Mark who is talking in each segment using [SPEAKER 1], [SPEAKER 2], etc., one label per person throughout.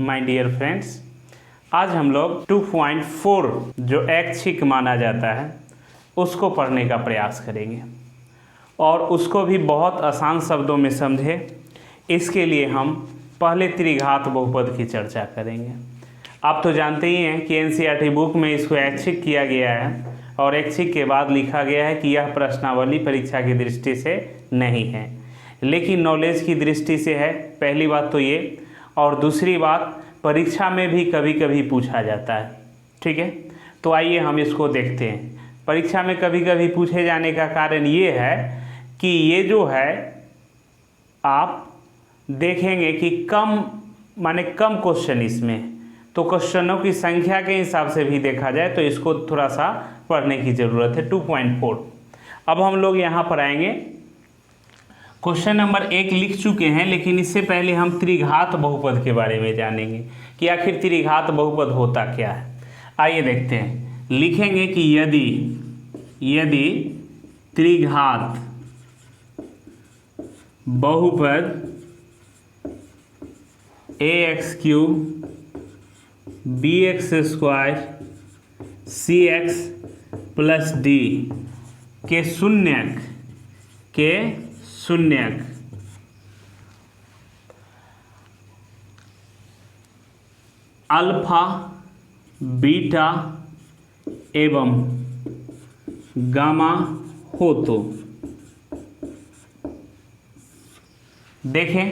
[SPEAKER 1] My dear friends, आज हम लोग 2.4 जो ऐच्छिक माना जाता है उसको पढ़ने का प्रयास करेंगे और उसको भी बहुत आसान शब्दों में समझे। इसके लिए हम पहले त्रिघात बहुपद की चर्चा करेंगे। आप तो जानते ही हैं कि एनसीईआरटी बुक में इसको ऐच्छिक किया गया है और ऐच्छिक के बाद लिखा गया है कि यह प्रश्नावली परीक्षा की दृष्टि से नहीं है, लेकिन नॉलेज की दृष्टि से है। पहली बात तो ये, और दूसरी बात परीक्षा में भी कभी कभी पूछा जाता है। ठीक है, तो आइए हम इसको देखते हैं। परीक्षा में कभी कभी पूछे जाने का कारण ये है कि ये जो है आप देखेंगे कि कम क्वेश्चन इसमें, तो क्वेश्चनों की संख्या के हिसाब से भी देखा जाए तो इसको थोड़ा सा पढ़ने की ज़रूरत है। 2.4 अब हम लोग यहाँ पर आएंगे। क्वेश्चन नंबर 1 लिख चुके हैं, लेकिन इससे पहले हम त्रिघात बहुपद के बारे में जानेंगे कि आखिर त्रिघात बहुपद होता क्या है। आइए देखते हैं। लिखेंगे कि यदि त्रिघात बहुपद ax³ bx² cx + d के शून्यक अल्फा, बीटा एवं गामा हो तो देखें,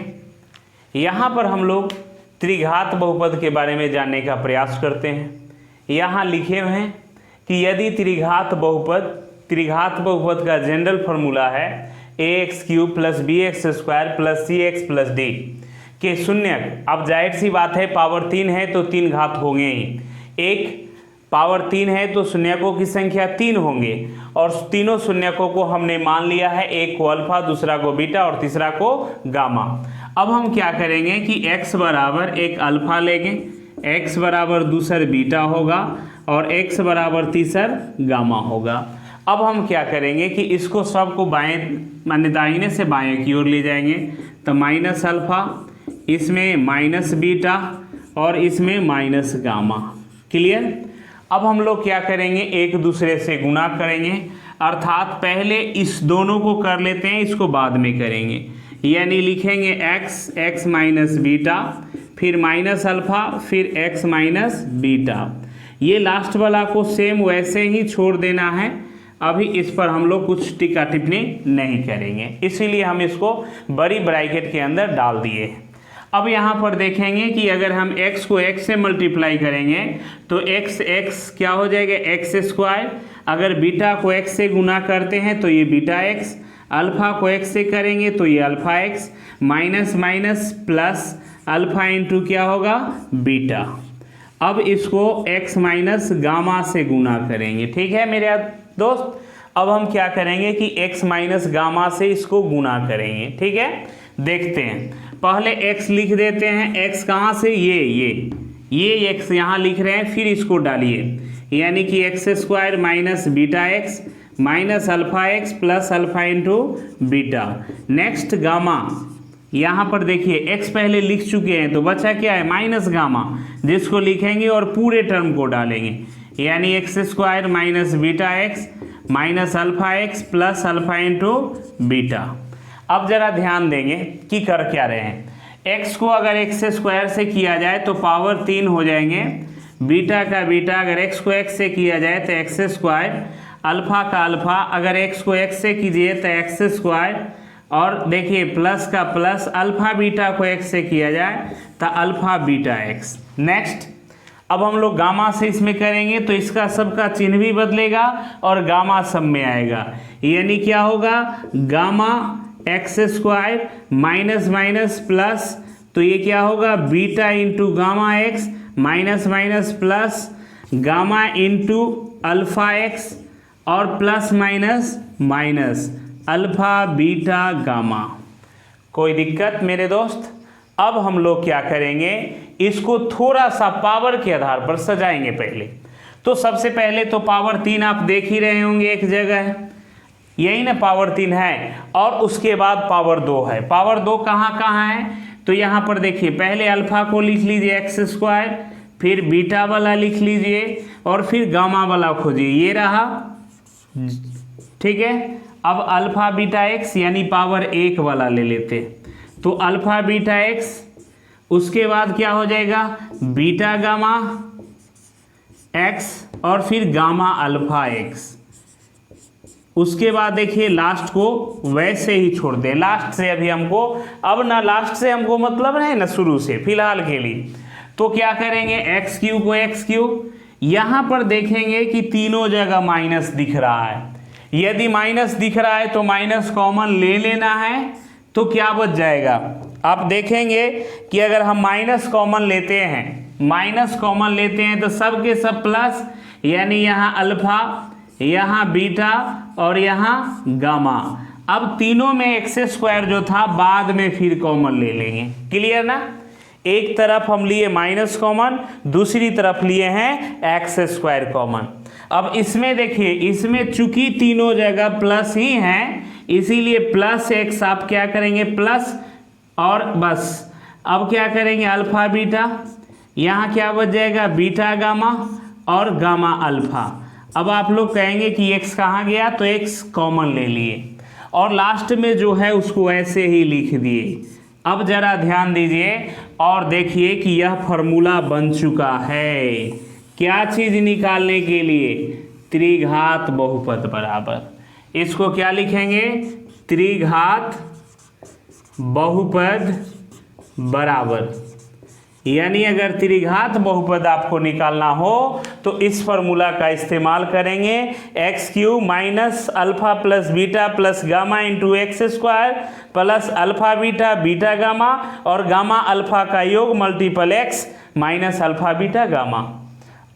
[SPEAKER 1] यहाँ पर हम लोग त्रिघात बहुपद के बारे में जानने का प्रयास करते हैं। यहाँ लिखे हुए हैं कि यदि त्रिघात बहुपद का जनरल फॉर्मूला है ax³ + bx² + cx + d के शून्यक। अब जाहिर सी बात है, पावर 3 है तो 3 घात होंगे ही। एक पावर 3 है तो शून्यकों की संख्या 3 होंगे और तीनों शून्यकों को हमने मान लिया है, एक को अल्फा, दूसरा को बीटा और तीसरा को गामा। अब हम क्या करेंगे कि x बराबर एक अल्फा लेंगे, x बराबर दूसर बीटा होगा और x बराबर तीसर गामा होगा। अब हम क्या करेंगे कि इसको सबको दाहिने से बाएं की ओर ले जाएंगे, तो माइनस अल्फा, इसमें माइनस बीटा और इसमें माइनस गामा। क्लियर। अब हम लोग क्या करेंगे, एक दूसरे से गुणा करेंगे, अर्थात पहले इस दोनों को कर लेते हैं, इसको बाद में करेंगे। यानी लिखेंगे x माइनस बीटा, फिर माइनस अल्फा, फिर x माइनस बीटा। ये लास्ट वाला को सेम वैसे ही छोड़ देना है। अभी इस पर हम लोग कुछ टीका टिप्पणी नहीं करेंगे, इसीलिए हम इसको बड़ी ब्रैकेट के अंदर डाल दिए। अब यहाँ पर देखेंगे कि अगर हम x को x से मल्टीप्लाई करेंगे तो x क्या हो जाएगा, x²। अगर बीटा को x से गुना करते हैं तो ये बीटा x, अल्फा को x से करेंगे तो ये alpha x, minus minus plus alpha into क्या होगा, बीटा। अब इसको x माइनस गामा से गुना करेंगे। ठीक है मेरे दोस्त। अब हम क्या करेंगे कि x माइनस गामा से इसको गुना करेंगे। ठीक है, देखते हैं। पहले x लिख देते हैं। x कहाँ से, ये x यहाँ लिख रहे हैं, फिर इसको डालिए, यानी कि x² minus beta x minus alpha x plus alpha into beta. Next gamma, यहाँ पर देखिए x पहले लिख चुके हैं तो बचा क्या है, माइनस गामा, जिसको लिखेंगे और पूरे टर्म को डालेंगे, यानी x² minus beta x minus alpha x plus alpha into beta. अब जरा ध्यान देंगे कि कर क्या रहे हैं। x को अगर x² से किया जाए तो पावर 3 हो जाएंगे, बीटा का बीटा अगर x को x से किया जाए तो x², अल्फा का अल्फा अगर x को x से कीजिए तो x², और देखिए प्लस का प्लस अल्फा बीटा को x से किया जाए तो अल्फा बीटा x। नेक्स्ट, अब हम लोग गामा से इसमें करेंगे तो इसका सबका चिन्ह भी बदलेगा और गामा सब में आएगा, यानी क्या होगा, gamma x² minus minus plus, तो ये क्या होगा, beta into gamma x minus minus plus gamma into alpha x और plus minus minus alpha beta gamma. कोई दिक्कत मेरे दोस्त। अब हम लोग क्या करेंगे, इसको थोड़ा सा पावर के आधार पर सजाएंगे। पहले तो सबसे पहले तो पावर 3 आप देख ही रहे होंगे एक जगह, यही ना पावर 3 है, और उसके बाद पावर 2 है। पावर 2 कहाँ कहाँ है, तो यहाँ पर देखिए पहले अल्फा को लिख लीजिए एक्स स्क्वायर, फिर बीटा वाला लिख लीजिए और फिर गामा वाला खोजिए, ये रहा। ठीक है, अब अल्फा बीटा एक्स यानी पावर 1 वाला ले लेते, तो अल्फा बीटा एक्स, उसके बाद क्या हो जाएगा बीटा गामा एक्स और फिर गामा अल्फा एक्स। उसके बाद देखिए लास्ट को वैसे ही छोड़ दें, लास्ट से अभी हमको, अब ना लास्ट से हमको मतलब नहीं ना शुरू से, फिलहाल के लिए। तो क्या करेंगे एक्स क्यू को एक्स क्यू, यहाँ पर देखेंगे कि तीनों जगह माइनस दिख रहा है, यदि माइनस दिख रहा है तो माइनस कॉमन ले लेना है, तो क्या बच जाएगा। आप देखेंगे कि अगर हम माइनस कॉमन लेते हैं, माइनस कॉमन लेते हैं तो सब के सब प्लस, यानी यहाँ अल्फा, यहाँ बीटा और यहाँ गामा। अब तीनों में एक्स स्क्वायर जो था बाद में फिर कॉमन ले लेंगे, क्लियर ना। एक तरफ हम लिए माइनस कॉमन, दूसरी तरफ लिए हैं एक्स स्क्वायर कॉमन। अब इसमें देखिए, इसमें चूंकि तीनों जगह प्लस ही हैं, इसीलिए प्लस एक्स आप क्या करेंगे प्लस, और बस अब क्या करेंगे अल्फा बीटा, यहाँ क्या बच जाएगा बीटा गामा और गामा अल्फा। अब आप लोग कहेंगे कि x कहाँ गया, तो x कॉमन ले लिए और लास्ट में जो है उसको ऐसे ही लिख दिए। अब जरा ध्यान दीजिए और देखिए कि यह फॉर्मूला बन चुका है, क्या चीज़ निकालने के लिए, त्रिघात बहुपद बराबर, इसको क्या लिखेंगे त्रिघात बहुपद बराबर, यानी अगर त्रिघात बहुपद आपको निकालना हो तो इस फॉर्मूला का इस्तेमाल करेंगे, x Q minus alpha plus beta plus gamma into x square plus alpha beta beta gamma और गामा अल्फा का योग multiple x minus alpha beta gamma.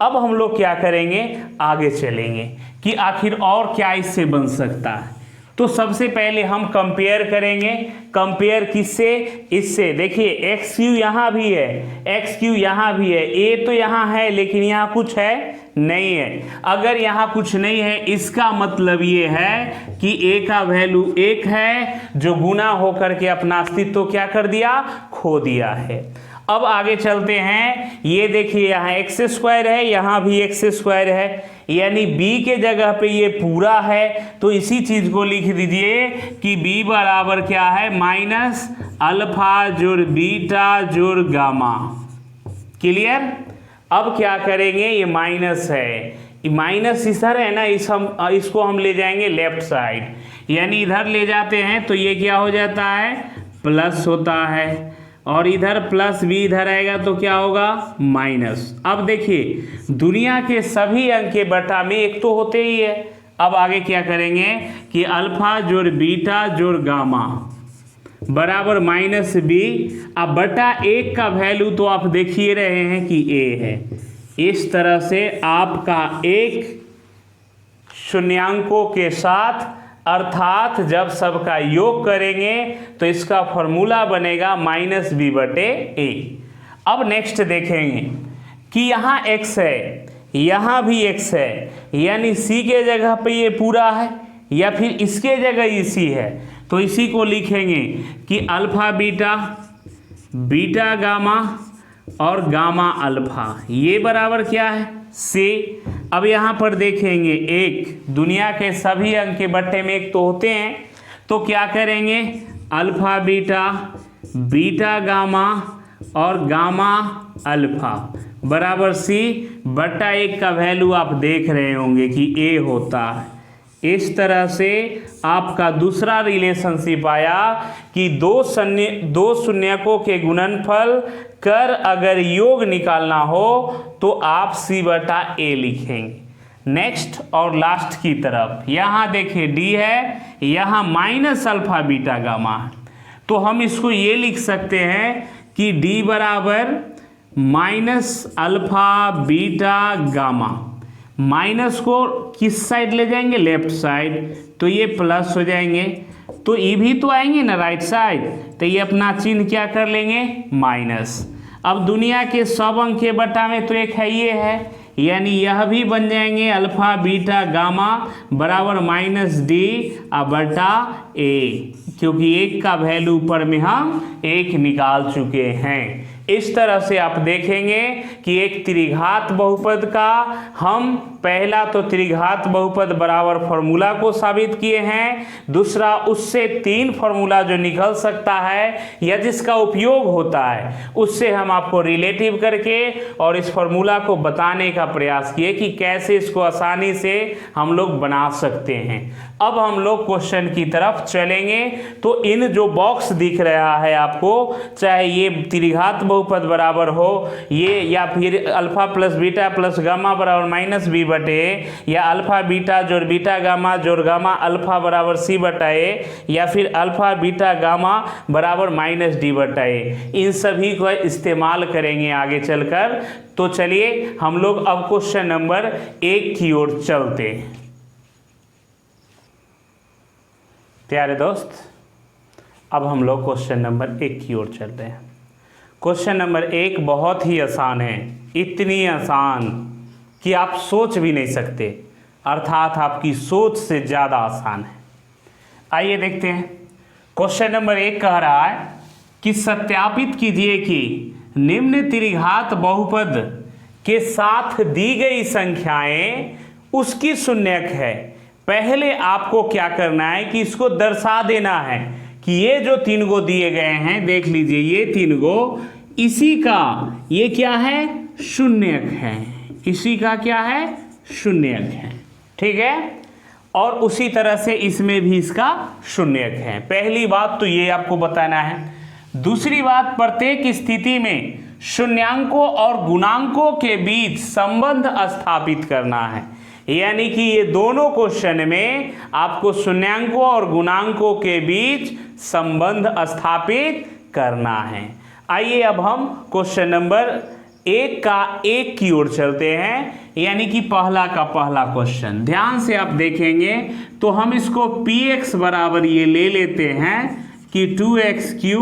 [SPEAKER 1] अब हम लोग क्या करेंगे, आगे चलेंगे कि आखिर और क्या इससे बन सकता है। तो सबसे पहले हम कंपेयर करेंगे, कंपेयर किससे, इससे। देखिए एक्स क्यू यहाँ भी है, एक्स क्यू यहाँ भी है, ए तो यहाँ है लेकिन यहाँ कुछ है नहीं है। अगर यहाँ कुछ नहीं है इसका मतलब ये है कि ए का वैल्यू 1 है, जो गुना होकर के अपना अस्तित्व क्या कर दिया, खो दिया है। अब आगे चलते हैं, ये देखिए यहाँ एक्स स्क्वायर है, यहाँ भी एक्स स्क्वायर है, यानी b के जगह पे ये पूरा है, तो इसी चीज को लिख दीजिए कि b बराबर क्या है माइनस अल्फा जोड़ बीटा जोड़ गामा। क्लियर। अब क्या करेंगे, ये माइनस है, माइनस इधर है ना, इसको हम ले जाएंगे लेफ्ट साइड, यानी इधर ले जाते हैं तो ये क्या हो जाता है प्लस होता है, और इधर प्लस भी इधर आएगा तो क्या होगा माइनस। अब देखिए दुनिया के सभी अंक के बटा में एक तो होते ही है। अब आगे क्या करेंगे कि अल्फा जोड़ बीटा जोड़ गामा बराबर माइनस बी। अब बटा 1 का वैल्यू तो आप देख ही रहे हैं कि a है। इस तरह से आपका एक शून्यांकों के साथ, अर्थात जब सबका योग करेंगे तो इसका फॉर्मूला बनेगा माइनस बी बटे ए। अब नेक्स्ट देखेंगे कि यहाँ x है, यहाँ भी x है, यानी c के जगह पे ये पूरा है या फिर इसके जगह ही c है, तो इसी को लिखेंगे कि अल्फा बीटा बीटा गामा और गामा अल्फा, ये बराबर क्या है c। अब यहाँ पर देखेंगे एक, दुनिया के सभी अंक के बट्टे में एक तो होते हैं, तो क्या करेंगे अल्फा बीटा बीटा गामा और गामा अल्फा बराबर c बटा 1 का वैल्यू आप देख रहे होंगे कि a होता है। इस तरह से आपका दूसरा रिलेशनशिप आया कि दो शून्यकों के गुणनफल कर अगर योग निकालना हो तो आप c बटा a लिखेंगे। नेक्स्ट और लास्ट की तरफ यहाँ देखिए d है, यहाँ माइनस अल्फा बीटा गामा है, तो हम इसको ये लिख सकते हैं कि d बराबर minus alpha beta gamma. Minus को किस साइड ले जाएंगे, लेफ्ट साइड, तो ये प्लस हो जाएंगे, तो ये भी तो आएंगे ना राइट साइड, तो ये अपना चिन्ह क्या कर लेंगे माइनस। अब दुनिया के सब अंक के बटा में तो एक है ये है, यानी यह भी बन जाएंगे अल्फा बीटा गामा बराबर माइनस डी बटा ए। क्योंकि एक का वैल्यू ऊपर में हम एक निकाल चुके हैं। इस तरह से आप देखेंगे कि एक त्रिघात बहुपद का हम पहला तो त्रिघात बहुपद बराबर फॉर्मूला को साबित किए हैं, दूसरा उससे 3 फॉर्मूला जो निकल सकता है या जिसका उपयोग होता है उससे हम आपको रिलेटिव करके और इस फॉर्मूला को बताने का प्रयास किए कि कैसे इसको आसानी से हम लोग बना सकते हैं। अब हम लोग क्वेश्चन की तरफ चलेंगे। तो इन जो बॉक्स दिख रहा है आपको, चाहे ये त्रिघात बहुपद बराबर हो ये, या फिर alpha plus beta plus gamma बराबर माइनस बी बटे, या अल्फा बीटा जोड़ बीटा गामा जोड़ गामा अल्फा बराबर सी बटा ए, या फिर अल्फा बीटा गामा बराबर माइनस डी बटा ए, इन सभी को इस्तेमाल करेंगे आगे चलकर। तो चलिए हम लोग अब क्वेश्चन नंबर 1 की ओर चलते हैं। प्यारे दोस्त, अब हम लोग क्वेश्चन नंबर 1 की ओर चल रहे हैं। क्वेश्चन नंबर 1 बहुत ही आसान है, इतनी आसान कि आप सोच भी नहीं सकते, अर्थात आपकी सोच से ज़्यादा आसान है। आइए देखते हैं। क्वेश्चन नंबर 1 कह रहा है कि सत्यापित कीजिए कि निम्न त्रिघात बहुपद के साथ दी गई संख्याएं उसकी शून्यक है। पहले आपको क्या करना है कि इसको दर्शा देना है कि ये जो 3 गो दिए गए हैं, देख लीजिए ये 3 गो, इसी का ये क्या है, शून्यक है, इसी का क्या है, शून्यक है, ठीक है। और उसी तरह से इसमें भी इसका शून्यक है। पहली बात तो ये आपको बताना है। दूसरी बात, प्रत्येक स्थिति में शून्यांकों और गुणांकों के बीच संबंध स्थापित करना है। यानी कि ये दोनों क्वेश्चन में आपको शून्यांकों और गुणांकों के बीच संबंध स्थापित करना है। आइए अब हम क्वेश्चन नंबर 1 का 1 की ओर चलते हैं, यानी कि पहला का पहला क्वेश्चन। ध्यान से आप देखेंगे तो हम इसको px बराबर ये ले लेते हैं कि 2x³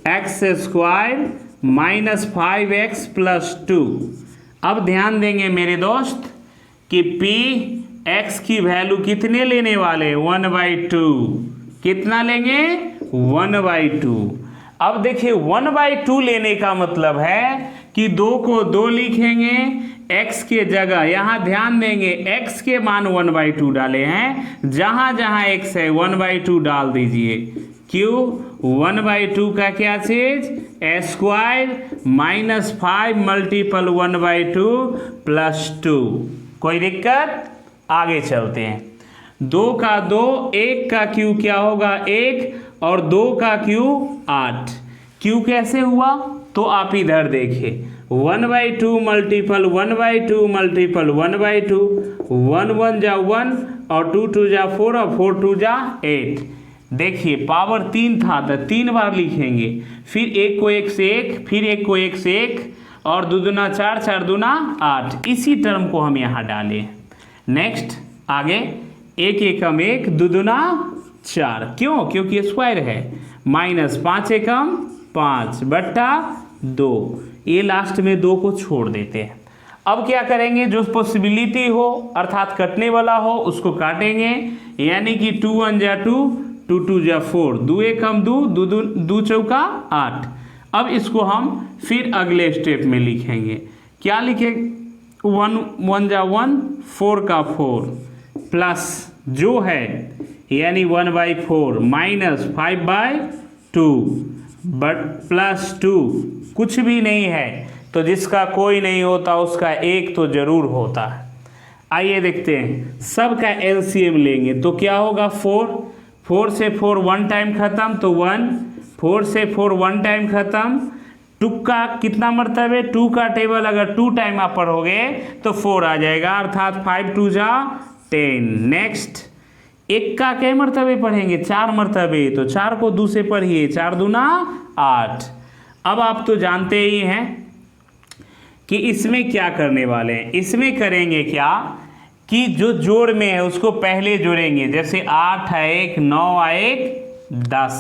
[SPEAKER 1] x² minus 5x plus 2। अब ध्यान देंगे मेरे दोस्त कि x की वैल्यू कितने लेने वाले, 1/2। कितना लेंगे, 1/2। अब देखिए 1/2 लेने का मतलब है कि 2 को 2 लिखेंगे, x के जगह यहाँ ध्यान देंगे x के मान 1/2 डाले हैं, जहाँ जहाँ x है 1/2 डाल दीजिए। क्यों, 1/2 का क्या चीज, a² माइनस 5 मल्टीपल 1/2 प्लस 2। कोई दिक्कत, आगे चलते हैं। 2 का 2, 1 का क्यू क्या होगा 1, और 2 का क्यू 8। क्यू कैसे हुआ, तो आप इधर देखिए 1/2 मल्टीपल 1/2 मल्टीपल 1/2, 1 1 जा 1 और 2 2 जा 4 और 4 2 जा 8। देखिए पावर 3 था तो 3 बार लिखेंगे, फिर 1 को 1 से 1, फिर 1 को 1 से 1, और 2 दूना 4 4 दूना 8। इसी टर्म को हम यहाँ डालें। नेक्स्ट आगे 1 एकम 1, 2 दूना 4, क्यों, क्योंकि स्क्वायर है, माइनस 5 एकम 5 बट्टा 2, ये लास्ट में 2 को छोड़ देते हैं। अब क्या करेंगे, जो पॉसिबिलिटी हो अर्थात कटने वाला हो उसको काटेंगे, यानी कि 2 1 जा 2, 2 2 जा 4, 2 एकम 2, 2 चौका 8। अब इसको हम फिर अगले स्टेप में लिखेंगे, क्या लिखे, 1 1 जा 1, 4 का 4 प्लस जो है यानी 1/4 माइनस 5/2 बट प्लस 2, कुछ भी नहीं है तो जिसका कोई नहीं होता उसका एक तो जरूर होता है। आइए देखते हैं, सब का एलसीएम लेंगे तो क्या होगा, 4 से 4 1 टाइम खत्म तो 1, 4 से 4 1 टाइम खत्म, 2 का कितना मरतबे, 2 का टेबल अगर 2 टाइम आप पढ़ोगे तो 4 आ जाएगा, अर्थात 5 2 जा 10। नेक्स्ट 1 का कई मरतबे पढ़ेंगे, 4 मरतबे, तो 4 को 2 से पढ़िए, 4 दूना 8। अब आप तो जानते ही हैं कि इसमें क्या करने वाले हैं, इसमें करेंगे क्या कि जो जोड़ में है उसको पहले जोड़ेंगे, जैसे 8 है 1, 9 है 1, 10,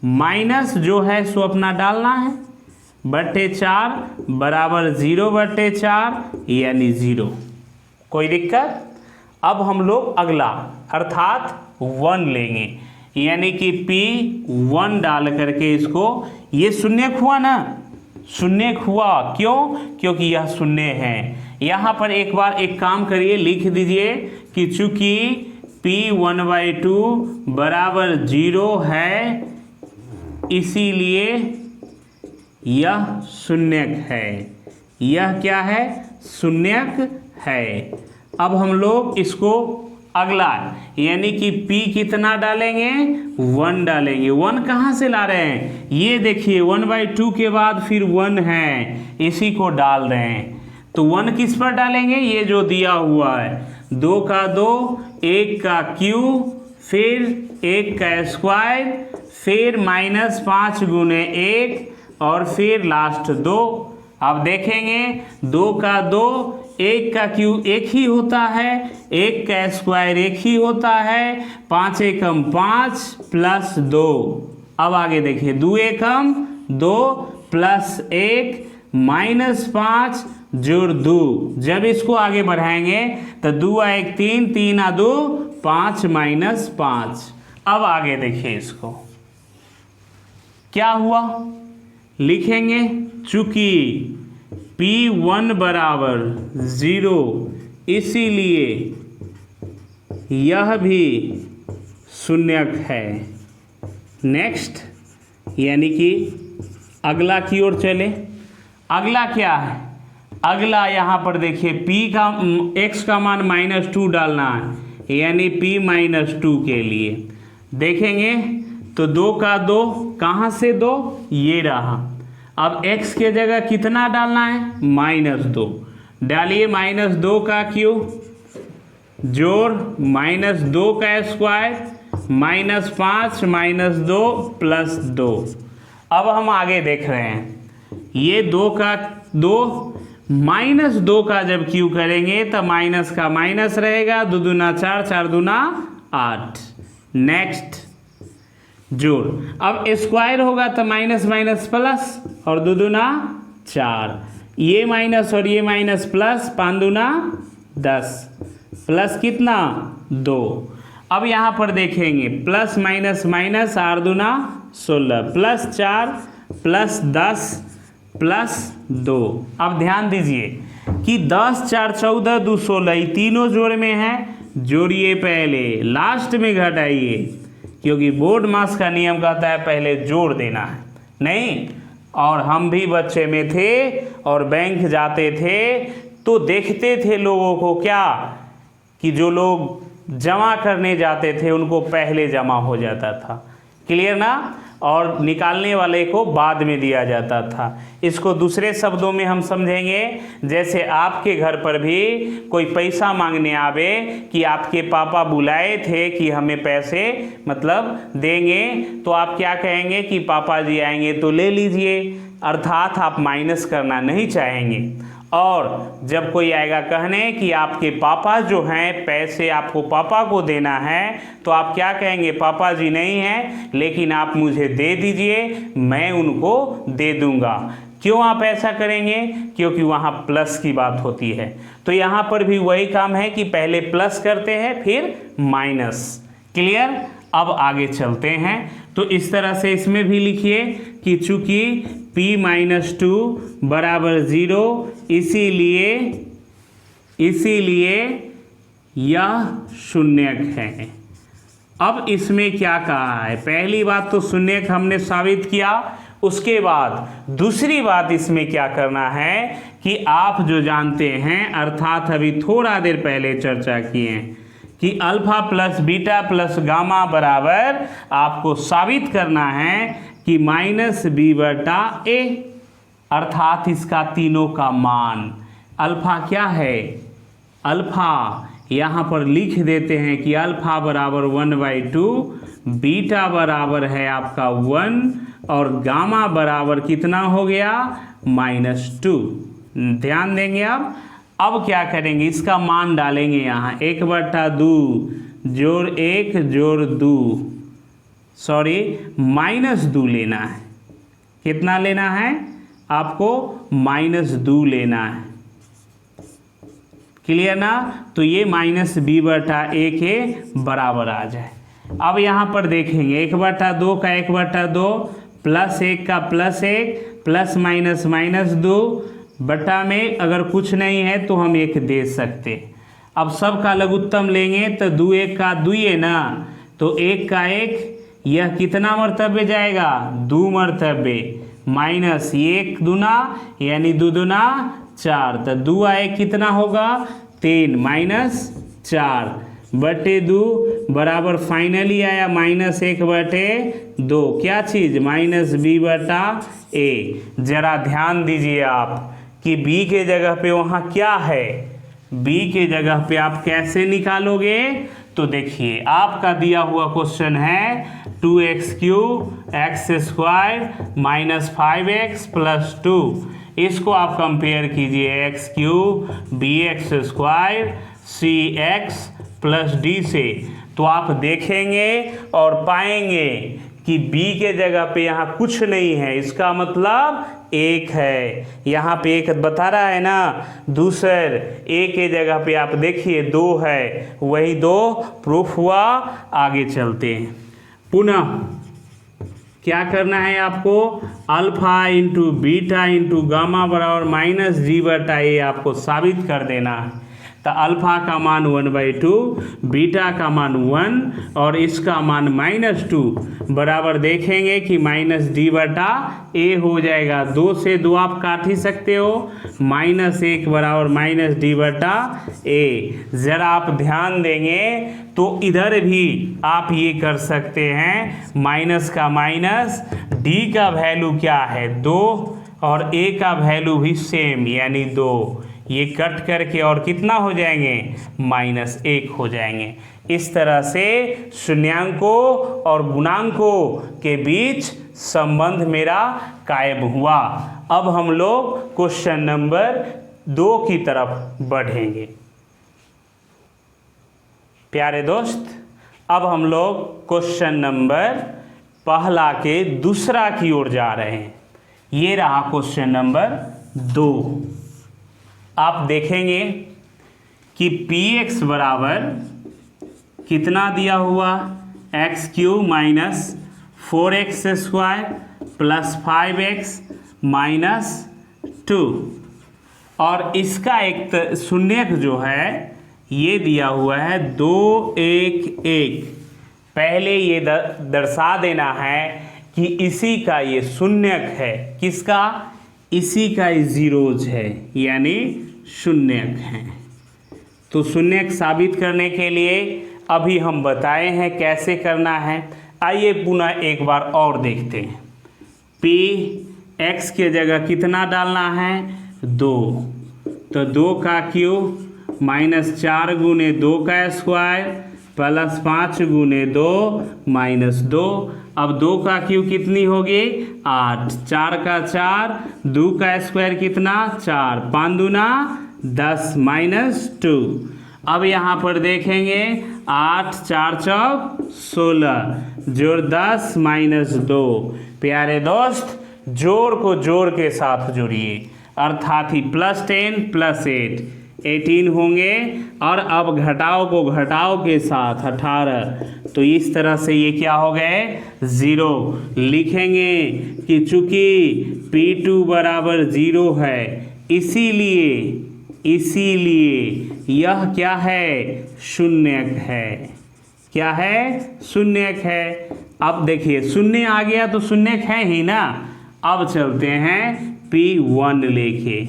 [SPEAKER 1] माइनस जो है सो अपना डालना है, बट्टे 4 बराबर 0/4 यानी 0। कोई दिक्कत। अब हम लोग अगला अर्थात 1 लेंगे, यानी कि P1 डाल करके इसको, ये शून्यक हुआ ना, शून्यक हुआ, क्यों? क्योंकि यह शून्य है। यहाँ पर एक बार एक काम करिए, लिख दीजिए कि चूंकि P1/2 बराबर 0 है, इसीलिए यह शून्यक है। यह क्या है? शून्यक है। अब हम लोग इसको अगला, यानी कि P कितना डालेंगे? 1 डालेंगे। 1 कहाँ से ला रहे हैं? ये देखिए 1/2 के बाद फिर 1 है, इसी को डाल रहे हैं। तो 1 किस पर डालेंगे? ये जो दिया हुआ है, 2 का 2, 1 का क्यूब, फिर 1 का स्क्वायर, फिर -5 गुने 1 और फिर लास्ट 2। अब देखेंगे 2 का 2, 1 का क्यूब 1 ही होता है, 1 का स्क्वायर 1 ही होता है, 5 एकम 5 प्लस 2। अब आगे देखिए 2 एकम 2 प्लस 1 -5 जोड़ 2। जब इसको आगे बढ़ाएंगे तो 2 1 3, 3 2 5 -5। अब आगे देखिए इसको क्या हुआ, लिखेंगे चूंकि P1 बराबर 0, इसीलिए यह भी शून्यक है। नेक्स्ट, यानी कि अगला की ओर चले। अगला क्या है? अगला यहाँ पर देखिए x का मान -2 डालना है, यानी P-2 के लिए देखेंगे तो 2 का 2, कहाँ से 2? ये रहा। अब x के जगह कितना डालना है? -2 डालिए। -2 का क्यूब जोड़ -2 का स्क्वायर, -5 -2 प्लस 2। अब हम आगे देख रहे हैं, ये 2 का 2 -2 का जब क्यू करेंगे तो माइनस का माइनस रहेगा, 2 दूना 4, 4 दूना 8। नेक्स्ट जोड़, अब स्क्वायर होगा तो माइनस माइनस प्लस और 2 दूना 4, ये माइनस और ये माइनस प्लस, 5 दूना 10 प्लस कितना? 2। अब यहाँ पर देखेंगे प्लस माइनस माइनस, 8 दूना 16 प्लस 4 प्लस 10 प्लस 2। अब ध्यान दीजिए कि 10 4 14 2 16, ये तीनों जोड़ में है, जोड़िए पहले, लास्ट में घटाइए, क्योंकि बोर्ड मास का नियम कहता है पहले जोड़ देना है। नहीं, और हम भी बच्चे में थे और बैंक जाते थे तो देखते थे लोगों को क्या, कि जो लोग जमा करने जाते थे उनको पहले जमा हो जाता था। क्लियर ना? और निकालने वाले को बाद में दिया जाता था। इसको दूसरे शब्दों में हम समझेंगे, जैसे आपके घर पर भी कोई पैसा मांगने आवे कि आपके पापा बुलाए थे कि हमें पैसे मतलब देंगे, तो आप क्या कहेंगे कि पापा जी आएंगे तो ले लीजिए, अर्थात आप माइनस करना नहीं चाहेंगे। और जब कोई आएगा कहने कि आपके पापा जो हैं पैसे आपको पापा को देना है, तो आप क्या कहेंगे? पापा जी नहीं हैं, लेकिन आप मुझे दे दीजिए, मैं उनको दे दूंगा। क्यों आप ऐसा करेंगे? क्योंकि वहाँ प्लस की बात होती है। तो यहाँ पर भी वही काम है कि पहले प्लस करते हैं फिर माइनस। क्लियर? अब आगे चलते हैं। तो इस तरह से इसमें भी लिखिए कि चूंकि P-2 बराबर 0, इसीलिए यह शून्यक है। अब इसमें क्या कहा है? पहली बात तो शून्यक हमने साबित किया, उसके बाद दूसरी बात इसमें क्या करना है कि आप जो जानते हैं, अर्थात अभी थोड़ा देर पहले चर्चा किए कि alpha plus beta plus gamma बराबर आपको साबित करना है कि -b/a, अर्थात इसका तीनों का मान। अल्फा क्या है? अल्फा यहाँ पर लिख देते हैं कि अल्फा बराबर 1/2, बीटा बराबर है आपका 1 और गामा बराबर कितना हो गया? -2। ध्यान देंगे आप। अब क्या करेंगे? इसका मान डालेंगे यहाँ, 1/2 जोड़ 1 जोड़ 2, सॉरी -2 लेना है। कितना लेना है आपको? -2 लेना है। क्लियर ना? तो ये -b/a के बराबर आ जाए। अब यहाँ पर देखेंगे 1/2 का 1/2 प्लस 1 का प्लस 1 प्लस माइनस माइनस 2 बटा में अगर कुछ नहीं है तो हम 1 दे सकते। अब सब का लघुत्तम लेंगे तो 2 1 का 2 है ना, तो 1 का 1, यह कितना मर्तबे जाएगा 2 मर्तबे, माइनस 1 दूना यानी 2 दूना 4, तो 2 आए कितना होगा 3 माइनस 4 बटे 2 बराबर फाइनली आया -1/2। क्या चीज़ -b/a। जरा ध्यान दीजिए आप कि b के जगह पे वहाँ क्या है, b के जगह पे आप कैसे निकालोगे। तो देखिए आपका दिया हुआ क्वेश्चन है 2x³ x² -5x + 2, इसको आप कंपेयर कीजिए x³ bx² cx + d से, तो आप देखेंगे और पाएंगे कि b के जगह पे यहाँ कुछ नहीं है, इसका मतलब 1 है। यहाँ पे 1 बता रहा है ना, दूसर a के जगह पे आप देखिए 2 है, वही 2 प्रूफ हुआ। आगे चलते हैं, पुनः क्या करना है आपको, alpha into beta into gamma बराबर -g/a आपको साबित कर देना है। तो अल्फा का मान 1/2, बीटा का मान 1 और इसका मान -2 बराबर देखेंगे कि -d/a हो जाएगा। 2 से 2 आप काट ही सकते हो, -1 बराबर -d/a। ज़रा आप ध्यान देंगे तो इधर भी आप ये कर सकते हैं, माइनस का माइनस, d का वैल्यू क्या है 2 और a का वैल्यू भी सेम यानी 2, ये कट करके और कितना हो जाएंगे -1 हो जाएंगे। इस तरह से शून्यांकों और गुणांकों के बीच संबंध मेरा कायम हुआ। अब हम लोग क्वेश्चन नंबर 2 की तरफ बढ़ेंगे। प्यारे दोस्त, अब हम लोग क्वेश्चन नंबर पहला के दूसरा की ओर जा रहे हैं। ये रहा क्वेश्चन नंबर 2। आप देखेंगे कि px बराबर कितना दिया हुआ, x³ -4x² + 5x - 2, और इसका एक शून्यक जो है ये दिया हुआ है 2 1 1। पहले ये दर्शा देना है कि इसी का ये शून्यक है, किसका, इसी का जीरोज है यानी शून्यक है। तो शून्यक साबित करने के लिए अभी हम बताए हैं कैसे करना है। आइए पुनः एक बार और देखते हैं। p x के जगह कितना डालना है 2, तो 2 का क्यूब -4 गुने 2 का स्क्वायर + 5 गुने 2 -2। अब 2 का क्यूब कितनी होगी 8, 4 का 4, 2 का स्क्वायर कितना 4, 5 दूना 10 -2। अब यहाँ पर देखेंगे 8 4 चौक 16 जोड़ 10 -2। प्यारे दोस्त, जोड़ को जोड़ के साथ जोड़िए, अर्थात ही +10 + 8 18 होंगे, और अब घटाओ को घटाओ के साथ 18। तो इस तरह से ये क्या हो गए 0। लिखेंगे कि चूंकि P2 बराबर 0 है, इसीलिए यह क्या है शून्यक है। क्या है शून्यक है। अब देखिए शून्य आ गया तो शून्यक है ही ना। अब चलते हैं P1 लेके,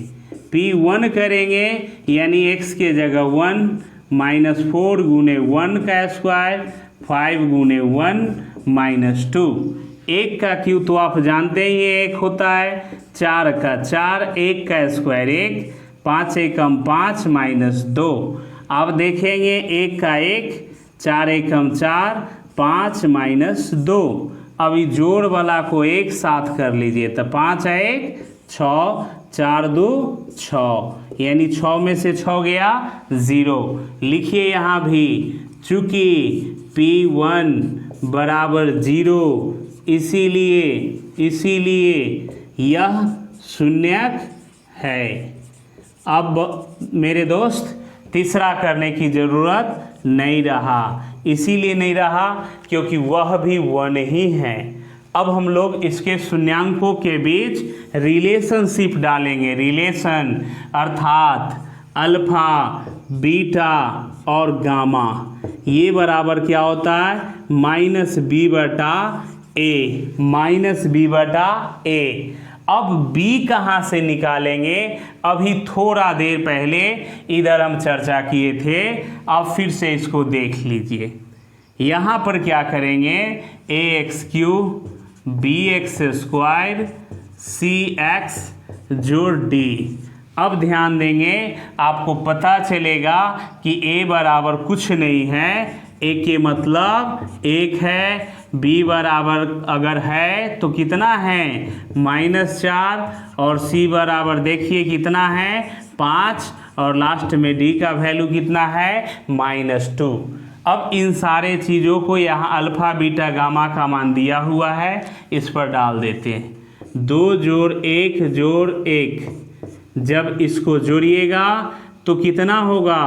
[SPEAKER 1] P1 करेंगे यानी x के जगह 1 -4 गुने 1 का स्क्वायर 5 गुने 1 -2। 1 का क्यूब तो आप जानते ही 1 होता है, 4 का 4, 1 का स्क्वायर 1, 5 एकम 5 -2। अब देखेंगे 1 का 1, 4 एकम 4, 5 -2। अभी जोड़ वाला को एक साथ कर लीजिए, तो 5 1 6, 4 2 6, यानी 6 में से 6 गया 0। लिखिए यहाँ भी चूँकि P1 बराबर 0, इसीलिए यह शून्यक है। अब मेरे दोस्त तीसरा करने की ज़रूरत नहीं रहा, इसीलिए नहीं रहा क्योंकि वह भी 1 ही है। अब हम लोग इसके शून्यांकों के बीच रिलेशनशिप डालेंगे, रिलेशन अर्थात अल्फा, बीटा और गामा, ये बराबर क्या होता है -b/a। अब b कहाँ से निकालेंगे, अभी थोड़ा देर पहले इधर हम चर्चा किए थे, अब फिर से इसको देख लीजिए। यहाँ पर क्या करेंगे, ax³ bx² cx जोड़ d। अब ध्यान देंगे, आपको पता चलेगा कि a बराबर कुछ नहीं है, a के मतलब 1 है, b बराबर अगर है तो कितना है -4, और c बराबर देखिए कितना है 5, और लास्ट में d का वैल्यू कितना है -2। अब इन सारे चीज़ों को यहाँ अल्फ़ा बीटा गामा का मान दिया हुआ है, इस पर डाल देते हैं। 2 जोड़ 1 जोड़ 1, जब इसको जोड़िएगा तो कितना होगा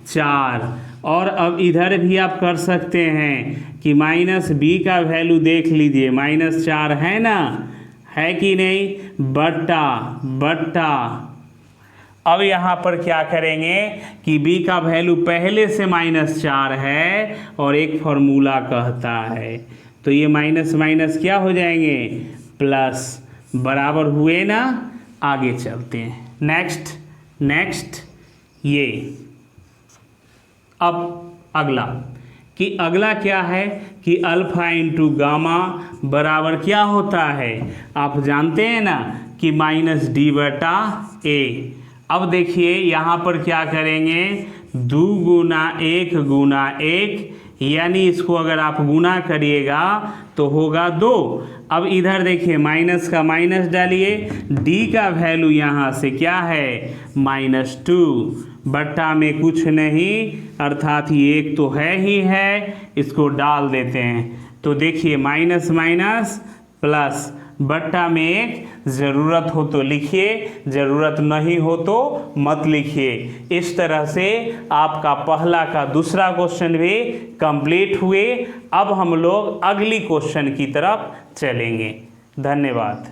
[SPEAKER 1] 4। और अब इधर भी आप कर सकते हैं कि -b का वैल्यू देख लीजिए, -4 है ना, है कि नहीं, बट्टा। अब यहाँ पर क्या करेंगे कि b का वैल्यू पहले से -4 है और एक फॉर्मूला कहता है, तो ये माइनस माइनस क्या हो जाएंगे प्लस, बराबर हुए ना। आगे चलते हैं, नेक्स्ट ये। अब अगला क्या है कि अल्फा इंटू गामा बराबर क्या होता है, आप जानते हैं ना कि -d/a। अब देखिए यहाँ पर क्या करेंगे, 2 गुना 1 गुना 1, यानी इसको अगर आप गुना करिएगा तो होगा 2। अब इधर देखिए माइनस का माइनस डालिए, d का वैल्यू यहाँ से क्या है -2, बट्टा में कुछ नहीं अर्थात ये 1 तो है ही है, इसको डाल देते हैं। तो देखिए माइनस माइनस प्लस, बट्टा में 1, ज़रूरत हो तो लिखिए, ज़रूरत नहीं हो तो मत लिखिए। इस तरह से आपका पहला का दूसरा क्वेश्चन भी कंप्लीट हुए। अब हम लोग अगली क्वेश्चन की तरफ चलेंगे। धन्यवाद।